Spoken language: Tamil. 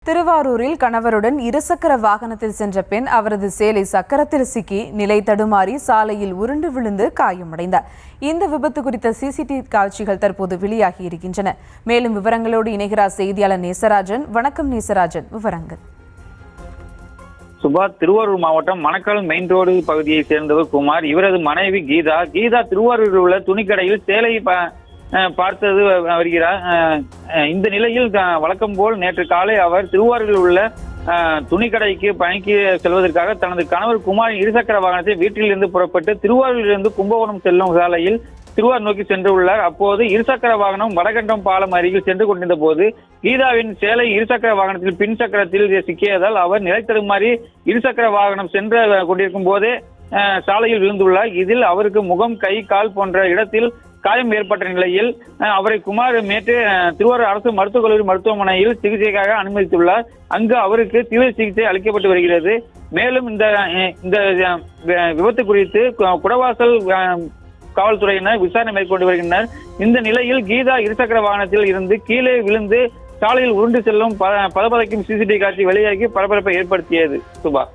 திருவாரூரில் கணவருடன் இருசக்கர வாகனத்தில் சென்ற பெண் அவரது சேலை சக்கரத்தில் சிக்கி நிலை தடுமாறி சாலையில் உருண்டு விழுந்து காயமடைந்தார். இந்த விபத்து குறித்த சிசிடிவி காட்சிகள் தற்போது வெளியாகி இருக்கின்றன. மேலும் விவரங்களோடு இணைகிறார் செய்தியாளர் நேசராஜன். வணக்கம் நேசராஜன், விவரங்கள். சுபா, திருவாரூர் மாவட்டம் மணக்கால் மெயின் ரோடு பகுதியை சேர்ந்தவர் குமார். இவரது மனைவி கீதா திருவாரூரில் உள்ள துணிக்கடையில் சேலை பார்த்தது வருகிறார். இந்த நிலையில் வழக்கம் போல் நேற்று காலை அவர் திருவாரூரில் உள்ள துணிக்கடைக்கு பணிக்கு செல்வதற்காக தனது கணவர் குமாரின் இருசக்கர வாகனத்தை வீட்டிலிருந்து புறப்பட்டு திருவாரூரிலிருந்து கும்பகோணம் செல்லும் சாலையில் திருவாரூர் நோக்கி சென்றுள்ளார். அப்போது இருசக்கர வாகனம் வடகண்டம் பாலம் அருகில் சென்று கொண்டிருந்த போது கீதாவின் சேலை இருசக்கர வாகனத்தில் பின் சக்கரத்தில் சிக்கியதால் அவர் நிலை தடுமாறி இருசக்கர வாகனம் சென்று கொண்டிருக்கும் போதே சாலையில் விழுந்துள்ளார். இதில் அவருக்கு முகம், கை, கால் போன்ற இடத்தில் காயம் ஏற்பட்ட நிலையில் அவரை குமார் நேற்று திருவாரூர் அரசு மருத்துவக் கல்லூரி மருத்துவமனையில் சிகிச்சைக்காக அனுமதித்துள்ளார். அங்கு அவருக்கு தீவிர சிகிச்சை அளிக்கப்பட்டு வருகிறது. மேலும் இந்த விபத்து குறித்து குடவாசல் காவல்துறையினர் விசாரணை மேற்கொண்டு வருகின்றனர். இந்த நிலையில் கீதா இருசக்கர வாகனத்தில் இருந்து கீழே விழுந்து சாலையில் உருண்டு செல்லும் பதபதைக்கும் சிசிடிவி காட்சி வெளியாகி பரபரப்பை ஏற்படுத்தியது. சுபா.